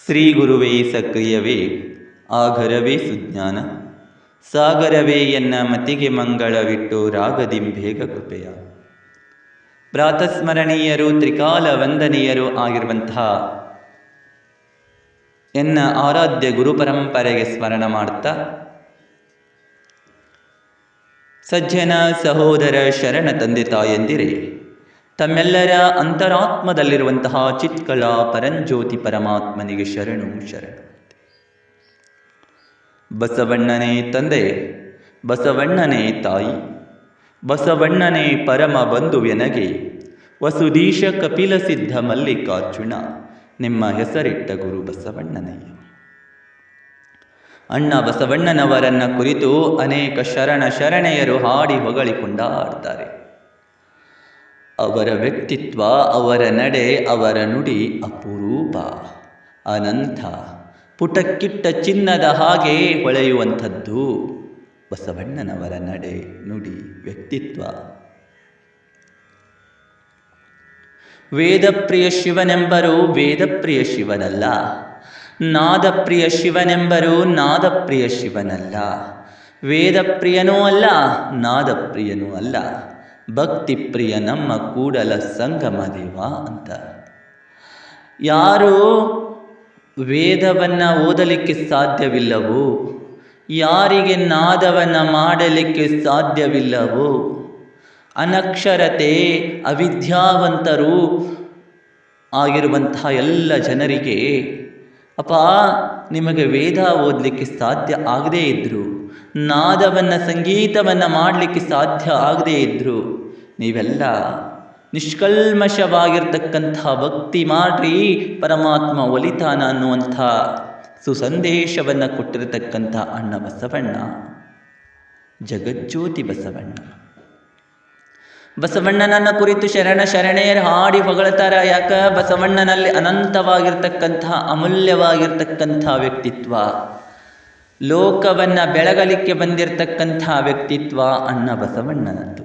ಶ್ರೀ ಗುರುವೇ ಸಕ್ರಿಯವೇ ಆಗರವೇ ಸುಜ್ಞಾನ ಸಾಗರವೇ ಎನ್ನ ಮತಿಗೆ ಮಂಗಳವಿಟ್ಟು ರಾಗದಿಂಬೇಗ ಕೃಪೆಯ. ಪ್ರಾತಸ್ಮರಣೀಯರು ತ್ರಿಕಾಲ ವಂದನೀಯರು ಆಗಿರುವಂತಹ ಎನ್ನ ಆರಾಧ್ಯ ಗುರು ಪರಂಪರೆಗೆ ಸ್ಮರಣ ಮಾಡ್ತಾ, ಸಜ್ಜನ ಸಹೋದರ ಶರಣ ತಂದೆ ತಾಯಂದಿರೇ, ತಮ್ಮೆಲ್ಲರ ಅಂತರಾತ್ಮದಲ್ಲಿರುವಂತಹ ಚಿತ್ಕಳ ಪರಂಜ್ಯೋತಿ ಪರಮಾತ್ಮನಿಗೆ ಶರಣು ಶರಣು. ಬಸವಣ್ಣನೇ ತಂದೆ, ಬಸವಣ್ಣನೇ ತಾಯಿ, ಬಸವಣ್ಣನೇ ಪರಮ ಬಂಧುವೆನಗೆ, ವಸುದೀಶ ಕಪಿಲ ಸಿದ್ಧ ಮಲ್ಲಿಕಾರ್ಜುನ, ನಿಮ್ಮ ಹೆಸರಿಟ್ಟ ಗುರು ಬಸವಣ್ಣನಯ್ಯ. ಅಣ್ಣ ಬಸವಣ್ಣನವರನ್ನ ಕುರಿತು ಅನೇಕ ಶರಣೆಯರು ಹಾಡಿ ಹೊಗಳಿಕೊಂಡಾಡ್ತಾರೆ. ಅವರ ವ್ಯಕ್ತಿತ್ವ, ಅವರ ನಡೆ, ಅವರ ನುಡಿ ಅಪರೂಪ, ಅನಂತ, ಪುಟಕ್ಕಿಟ್ಟ ಚಿನ್ನದ ಹಾಗೆ ಹೊಳೆಯುವಂಥದ್ದು ಬಸವಣ್ಣನವರ ನಡೆ, ನುಡಿ, ವ್ಯಕ್ತಿತ್ವ. ವೇದಪ್ರಿಯ ಶಿವನೆಂಬರು ವೇದಪ್ರಿಯ ಶಿವನಲ್ಲ, ನಾದಪ್ರಿಯ ಶಿವನೆಂಬರು ನಾದಪ್ರಿಯ ಶಿವನಲ್ಲ, ವೇದಪ್ರಿಯನೂ ಅಲ್ಲ ನಾದಪ್ರಿಯನೂ ಅಲ್ಲ, ಭಕ್ತಿಪ್ರಿಯ ನಮ್ಮ ಕೂಡಲ ಸಂಗಮ ದೇವ ಅಂತ. ಯಾರು ವೇದವನ್ನು ಓದಲಿಕ್ಕೆ ಸಾಧ್ಯವಿಲ್ಲವೋ, ಯಾರಿಗೆ ನಾದವನ್ನು ಮಾಡಲಿಕ್ಕೆ ಸಾಧ್ಯವಿಲ್ಲವೋ, ಅನಕ್ಷರತೆ ಅವಿದ್ಯಾವಂತರು ಆಗಿರುವಂತಹ ಎಲ್ಲ ಜನರಿಗೆ, ಅಪ್ಪ ನಿಮಗೆ ವೇದ ಓದಲಿಕ್ಕೆ ಸಾಧ್ಯ ಆಗದೇ ಇದ್ದರು, ನಾದವನ್ನು ಸಂಗೀತವನ್ನು ಮಾಡಲಿಕ್ಕೆ ಸಾಧ್ಯ ಆಗದೇ ಇದ್ದರು, ನೀವೆಲ್ಲ ನಿಷ್ಕಲ್ಮಶವಾಗಿರ್ತಕ್ಕಂಥ ಭಕ್ತಿ ಮಾಡ್ರಿ, ಪರಮಾತ್ಮ ಒಲಿತಾನ ಅನ್ನುವಂಥ ಸುಸಂದೇಶವನ್ನು ಕೊಟ್ಟಿರತಕ್ಕಂಥ ಅಣ್ಣ ಬಸವಣ್ಣ, ಜಗಜ್ಯೋತಿ ಬಸವಣ್ಣ. ಬಸವಣ್ಣನನ್ನ ಕುರಿತು ಶರಣೆಯರು ಹಾಡಿ ಹೊಗಳ್ತಾರ. ಯಾಕ? ಬಸವಣ್ಣನಲ್ಲಿ ಅನಂತವಾಗಿರ್ತಕ್ಕಂತಹ ಅಮೂಲ್ಯವಾಗಿರ್ತಕ್ಕಂಥ ವ್ಯಕ್ತಿತ್ವ, ಲೋಕವನ್ನು ಬೆಳಗಲಿಕ್ಕೆ ಬಂದಿರತಕ್ಕಂಥ ವ್ಯಕ್ತಿತ್ವ ಅಣ್ಣ ಬಸವಣ್ಣನದ್ದು.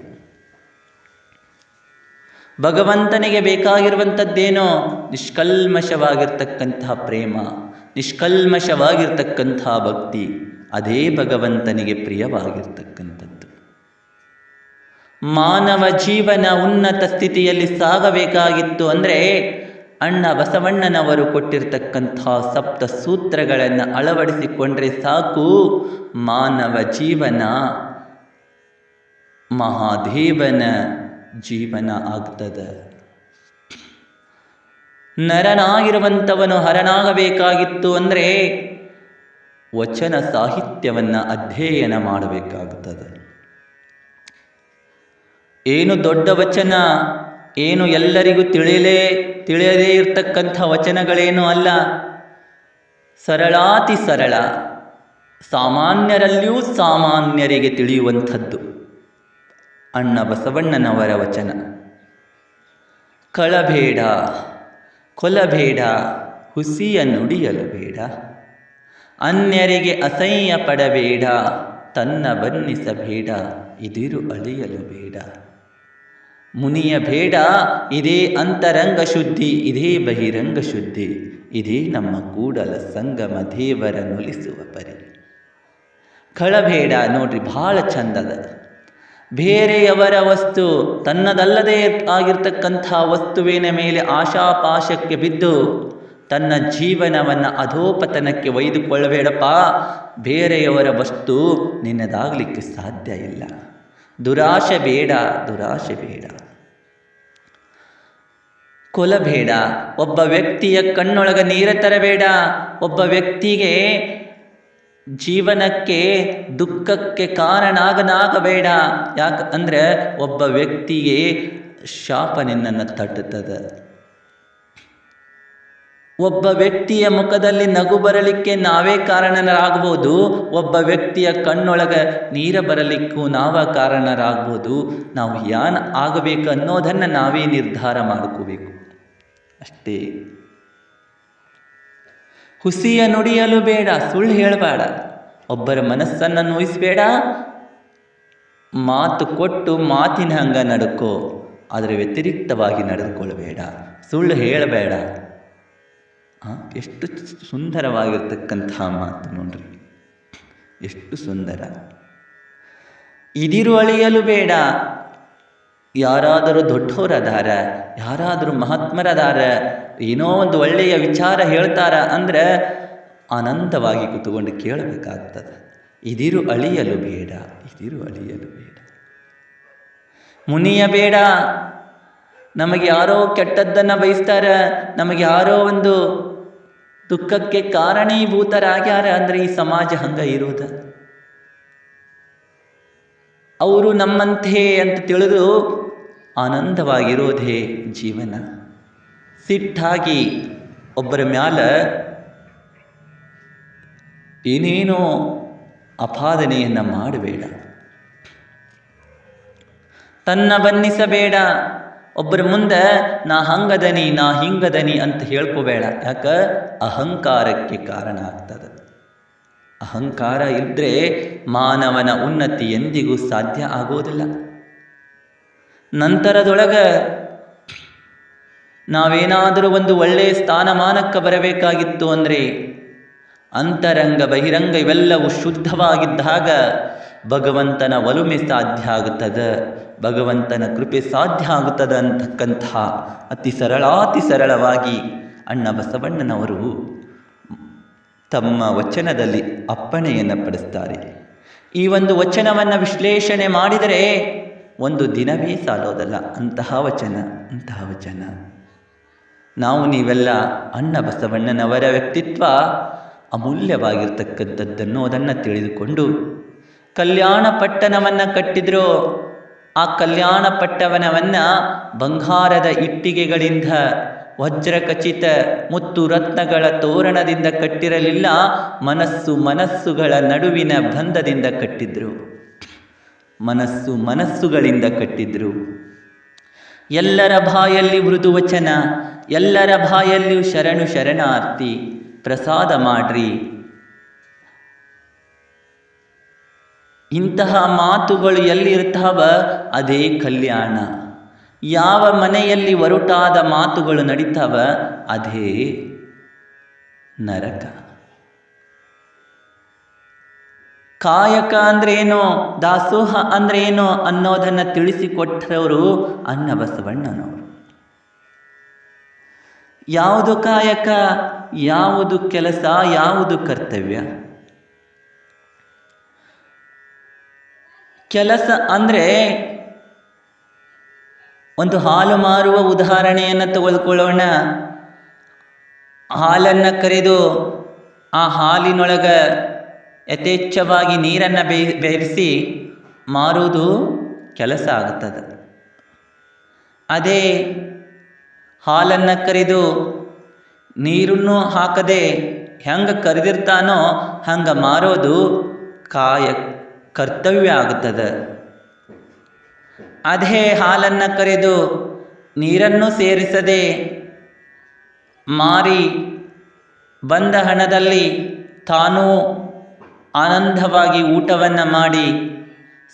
ಭಗವಂತನಿಗೆ ಬೇಕಾಗಿರುವಂಥದ್ದೇನೋ ನಿಷ್ಕಲ್ಮಶವಾಗಿರ್ತಕ್ಕಂತಹ ಪ್ರೇಮ, ನಿಷ್ಕಲ್ಮಶವಾಗಿರ್ತಕ್ಕಂಥ ಭಕ್ತಿ, ಅದೇ ಭಗವಂತನಿಗೆ ಪ್ರಿಯವಾಗಿರ್ತಕ್ಕಂಥದ್ದು. ಮಾನವ ಜೀವನ ಉನ್ನತ ಸ್ಥಿತಿಯಲ್ಲಿ ಸಾಗಬೇಕಾಗಿತ್ತು ಅಂದರೆ ಅಣ್ಣ ಬಸವಣ್ಣನವರು ಕೊಟ್ಟಿರ್ತಕ್ಕಂಥ ಸಪ್ತ ಸೂತ್ರಗಳನ್ನು ಅಳವಡಿಸಿಕೊಂಡ್ರೆ ಸಾಕು, ಮಾನವ ಜೀವನ ಮಹಾದೇವನ ಜೀವನ ಆಗ್ತದೆ. ನರನಾಗಿರುವಂಥವನು ಹರನಾಗಬೇಕಾಗಿತ್ತು ಅಂದರೆ ವಚನ ಸಾಹಿತ್ಯವನ್ನು ಅಧ್ಯಯನ ಮಾಡಬೇಕಾಗುತ್ತದೆ. ಏನು ದೊಡ್ಡ ವಚನ, ಏನು ಎಲ್ಲರಿಗೂ ತಿಳಿಯದೇ ಇರತಕ್ಕಂಥ ವಚನಗಳೇನೂ ಅಲ್ಲ, ಸರಳಾತಿ ಸರಳ, ಸಾಮಾನ್ಯರಲ್ಲಿಯೂ ಸಾಮಾನ್ಯರಿಗೆ ತಿಳಿಯುವಂಥದ್ದು ಅಣ್ಣ ಬಸವಣ್ಣನವರ ವಚನ. ಕಳಬೇಡ, ಕೊಲಬೇಡ, ಹುಸಿಯ ನುಡಿಯಲು ಬೇಡ, ಅನ್ಯರಿಗೆ ಅಸಹ್ಯ ಪಡಬೇಡ, ತನ್ನ ಬನ್ನಿಸಬೇಡ, ಇದಿರು ಅಳಿಯಲು ಬೇಡ, ಮುನಿಯ ಬೇಡ, ಇದೇ ಅಂತರಂಗ ಶುದ್ಧಿ, ಇದೇ ಬಹಿರಂಗ ಶುದ್ಧಿ, ಇದೇ ನಮ್ಮ ಕೂಡಲ ಸಂಗಮ ದೇವರ ನೊಲಿಸುವ ಪರಿ. ಕಳಬೇಡ ನೋಡ್ರಿ, ಬಹಳ ಚಂದದ. ಬೇರೆಯವರ ವಸ್ತು, ತನ್ನದಲ್ಲದೇ ಆಗಿರ್ತಕ್ಕಂಥ ವಸ್ತುವಿನ ಮೇಲೆ ಆಶಾಪಾಶಕ್ಕೆ ಬಿದ್ದು ತನ್ನ ಜೀವನವನ್ನು ಅಧೋಪತನಕ್ಕೆ ಒಯ್ದುಕೊಳ್ಳಬೇಡಪ್ಪ. ಬೇರೆಯವರ ವಸ್ತು ನಿನ್ನದಾಗಲಿಕ್ಕೆ ಸಾಧ್ಯ ಇಲ್ಲ. ದುರಾಶೆ ಬೇಡ, ದುರಾಶೆ ಬೇಡ. ಕೊಲಬೇಡ, ಒಬ್ಬ ವ್ಯಕ್ತಿಯ ಕಣ್ಣೊಳಗ ನೀರ ತರಬೇಡ, ಒಬ್ಬ ವ್ಯಕ್ತಿಗೆ ಜೀವನಕ್ಕೆ ದುಃಖಕ್ಕೆ ಕಾರಣನಾಗಬೇಡ. ಯಾಕಂದ್ರೆ ಒಬ್ಬ ವ್ಯಕ್ತಿಗೆ ಶಾಪ ನಿನ್ನನ್ನು ತಟ್ಟುತ್ತದೆ. ಒಬ್ಬ ವ್ಯಕ್ತಿಯ ಮುಖದಲ್ಲಿ ನಗು ಬರಲಿಕ್ಕೆ ನಾವೇ ಕಾರಣರಾಗ್ಬೋದು, ಒಬ್ಬ ವ್ಯಕ್ತಿಯ ಕಣ್ಣೊಳಗ ನೀರ ಬರಲಿಕ್ಕೂ ನಾವ ಕಾರಣರಾಗ್ಬೋದು. ನಾವು ಯಾನ್ ಆಗಬೇಕು ಅನ್ನೋದನ್ನು ನಾವೇ ನಿರ್ಧಾರ ಮಾಡ್ಕೋಬೇಕು ಅಷ್ಟೇ. ಹುಸಿಯ ನುಡಿಯಲು ಬೇಡ, ಸುಳ್ಳು ಹೇಳಬೇಡ, ಒಬ್ಬರ ಮನಸ್ಸನ್ನು ನೋಯಿಸಬೇಡ, ಮಾತು ಕೊಟ್ಟು ಮಾತಿನ ಹಂಗ ನಡ್ಕೋ, ಆದರೆ ವ್ಯತಿರಿಕ್ತವಾಗಿ ನಡೆದುಕೊಳ್ಳಬೇಡ, ಸುಳ್ಳು ಹೇಳಬೇಡ. ಎಷ್ಟು ಸುಂದರವಾಗಿರ್ತಕ್ಕಂಥ ಮಾತು ನೋಡ್ರಿ, ಎಷ್ಟು ಸುಂದರ. ಇದಿರು ಅಳಿಯಲು ಬೇಡ. ಯಾರಾದರೂ ದೊಡ್ಡವರದಾರ, ಯಾರಾದರೂ ಮಹಾತ್ಮರದಾರ, ಏನೋ ಒಂದು ಒಳ್ಳೆಯ ವಿಚಾರ ಹೇಳ್ತಾರ ಅಂದ್ರೆ ಆನಂದವಾಗಿ ಕೂತ್ಕೊಂಡು ಕೇಳಬೇಕಾಗ್ತದೆ. ಇದಿರು ಅಳಿಯಲು ಬೇಡ, ಇದಿರು ಅಳಿಯಲು ಬೇಡ. ಮುನಿಯಬೇಡ. ನಮಗೆ ಯಾರೋ ಕೆಟ್ಟದ್ದನ್ನು ಬಯಸ್ತಾರೆ, ನಮಗೆ ಯಾರೋ ಒಂದು ದುಃಖಕ್ಕೆ ಕಾರಣೀಭೂತರಾಗ್ಯಾರ ಅಂದರೆ ಈ ಸಮಾಜ ಹಂಗ ಇರುವುದ. ಅವರು ನಮ್ಮಂತೆ ಅಂತ ತಿಳಿದು ಆನಂದವಾಗಿರೋದೇ ಜೀವನ. ಸಿಟ್ಟಾಗಿ ಒಬ್ಬರ ಮ್ಯಾಲ ಏನೇನೋ ಅಪಾದನೆಯನ್ನು ಮಾಡಬೇಡ. ತನ್ನ ಬನ್ನಿಸಬೇಡ. ಒಬ್ಬರ ಮುಂದೆ ನಾ ಹಂಗದನಿ ನಾ ಹಿಂಗದನಿ ಅಂತ ಹೇಳ್ಕೋಬೇಡ. ಯಾಕೆ? ಅಹಂಕಾರಕ್ಕೆ ಕಾರಣ ಆಗ್ತದೆ. ಅಹಂಕಾರ ಇದ್ದರೆ ಮಾನವನ ಉನ್ನತಿ ಎಂದಿಗೂ ಸಾಧ್ಯ ಆಗೋದಿಲ್ಲ. ನಂತರದೊಳಗೆ ನಾವೇನಾದರೂ ಒಂದು ಒಳ್ಳೆಯ ಸ್ಥಾನಮಾನಕ್ಕೆ ಬರಬೇಕಾಗಿತ್ತು ಅಂದರೆ ಅಂತರಂಗ ಬಹಿರಂಗ ಇವೆಲ್ಲವೂ ಶುದ್ಧವಾಗಿದ್ದಾಗ ಭಗವಂತನ ಒಲುಮೆ ಸಾಧ್ಯ ಆಗುತ್ತದೆ, ಭಗವಂತನ ಕೃಪೆ ಸಾಧ್ಯ ಆಗುತ್ತದೆ ಅಂತಕ್ಕಂಥ ಅತಿ ಸರಳವಾಗಿ ಅಣ್ಣ ಬಸವಣ್ಣನವರು ತಮ್ಮ ವಚನದಲ್ಲಿ ಅಪ್ಪಣೆಯನ್ನು ಪಡಿಸ್ತಾರೆ. ಈ ಒಂದು ವಚನವನ್ನು ವಿಶ್ಲೇಷಣೆ ಮಾಡಿದರೆ ಒಂದು ದಿನವೇ ಸಾಲೋದಲ್ಲ. ಅಂತಹ ವಚನ. ನಾವು ನೀವೆಲ್ಲ ಅಣ್ಣ ಬಸವಣ್ಣನವರ ವ್ಯಕ್ತಿತ್ವ ಅಮೂಲ್ಯವಾಗಿರ್ತಕ್ಕಂಥದ್ದನ್ನು ಅದನ್ನು ತಿಳಿದುಕೊಂಡು ಕಲ್ಯಾಣ ಪಟ್ಟಣವನ್ನು ಕಟ್ಟಿದ್ರು. ಆ ಕಲ್ಯಾಣ ಪಟ್ಟಣವನ್ನು ಬಂಗಾರದ ಇಟ್ಟಿಗೆಗಳಿಂದ, ವಜ್ರಖಚಿತ ಮುತ್ತು ರತ್ನಗಳ ತೋರಣದಿಂದ ಕಟ್ಟಿರಲಿಲ್ಲ, ಮನಸ್ಸುಗಳ ನಡುವಿನ ಬಂಧದಿಂದ ಕಟ್ಟಿದ್ರು. ಮನಸ್ಸುಗಳಿಂದ ಕಟ್ಟಿದ್ರು. ಎಲ್ಲರ ಬಾಯಲ್ಲಿ ಮೃದು ವಚನ, ಎಲ್ಲರ ಬಾಯಲ್ಲಿಯೂ ಶರಣಾರ್ಥಿ, ಪ್ರಸಾದ ಮಾಡ್ರಿ. ಇಂತಹ ಮಾತುಗಳು ಎಲ್ಲಿರ್ತಾವ ಅದೇ ಕಲ್ಯಾಣ. ಯಾವ ಮನೆಯಲ್ಲಿ ಒರಟಾದ ಮಾತುಗಳು ನಡೀತಾವ ಅದೇ ನರಕ. ಕಾಯಕ ಅಂದ್ರೆ ಏನೋ, ದಾಸೋಹ ಅಂದ್ರೆ ಏನೋ ಅನ್ನೋದನ್ನು ತಿಳಿಸಿಕೊಟ್ಟರವರು ಅಣ್ಣ ಬಸವಣ್ಣನವರು. ಯಾವುದು ಕಾಯಕ, ಯಾವುದು ಕೆಲಸ, ಯಾವುದು ಕರ್ತವ್ಯ? ಕೆಲಸ ಅಂದರೆ ಒಂದು ಹಾಲು ಮಾರುವ ಉದಾಹರಣೆಯನ್ನು ತೆಗೆದುಕೊಳ್ಳೋಣ. ಹಾಲನ್ನು ಕರೆದು ಆ ಹಾಲಿನೊಳಗೆ ಯಥೇಚ್ಛವಾಗಿ ನೀರನ್ನು ಬೆರೆಸಿ ಮಾರುವುದು ಕೆಲಸ ಆಗುತ್ತದೆ. ಅದೇ ಹಾಲನ್ನು ಕರೆದು ನೀರನ್ನು ಹಾಕದೆ ಹೆಂಗೆ ಕರೆದಿರ್ತಾನೋ ಹಂಗೆ ಮಾರೋದು ಕರ್ತವ್ಯ ಆಗುತ್ತದೆ. ಅದೇ ಹಾಲನ್ನು ಕರೆದು ನೀರನ್ನು ಸೇರಿಸದೆ ಮಾರಿ ಬಂದ ಹಣದಲ್ಲಿ ತಾನೂ ಆನಂದವಾಗಿ ಊಟವನ್ನು ಮಾಡಿ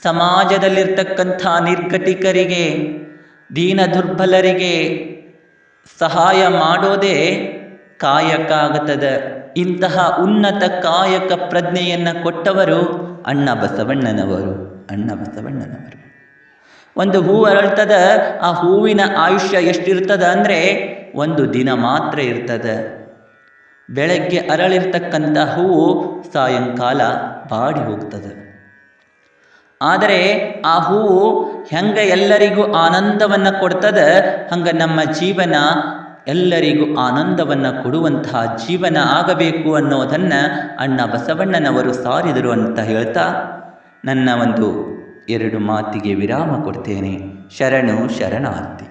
ಸಮಾಜದಲ್ಲಿರ್ತಕ್ಕಂಥ ನಿರ್ಗತಿಕರಿಗೆ, ದೀನ ದುರ್ಬಲರಿಗೆ ಸಹಾಯ ಮಾಡೋದೇ ಕಾಯಕ ಆಗುತ್ತದೆ. ಇಂತಹ ಉನ್ನತ ಕಾಯಕ ಪ್ರಜ್ಞೆಯನ್ನು ಕೊಟ್ಟವರು ಅಣ್ಣ ಬಸವಣ್ಣನವರು. ಒಂದು ಹೂವು ಅರಳ್ತದೆ, ಆ ಹೂವಿನ ಆಯುಷ್ಯ ಎಷ್ಟಿರ್ತದೆ ಅಂದರೆ ಒಂದು ದಿನ ಮಾತ್ರ ಇರ್ತದೆ. ಬೆಳಗ್ಗೆ ಅರಳಿರ್ತಕ್ಕಂಥ ಹೂವು ಸಾಯಂಕಾಲ ಬಾಡಿ ಹೋಗ್ತದೆ. ಆದರೆ ಆ ಹೂವು ಹೆಂಗೆ ಎಲ್ಲರಿಗೂ ಆನಂದವನ್ನು ಕೊಡ್ತದೆ, ಹಂಗೆ ನಮ್ಮ ಜೀವನ ಎಲ್ಲರಿಗೂ ಆನಂದವನ್ನು ಕೊಡುವಂತಹ ಜೀವನ ಆಗಬೇಕು ಅನ್ನೋದನ್ನು ಅಣ್ಣ ಬಸವಣ್ಣನವರು ಸಾರಿದರು ಅಂತ ಹೇಳ್ತಾ ನನ್ನ ಒಂದು 2 ಮಾತಿಗೆ ವಿರಾಮ ಕೊಡ್ತೇನೆ. ಶರಣಾರ್ಥಿ.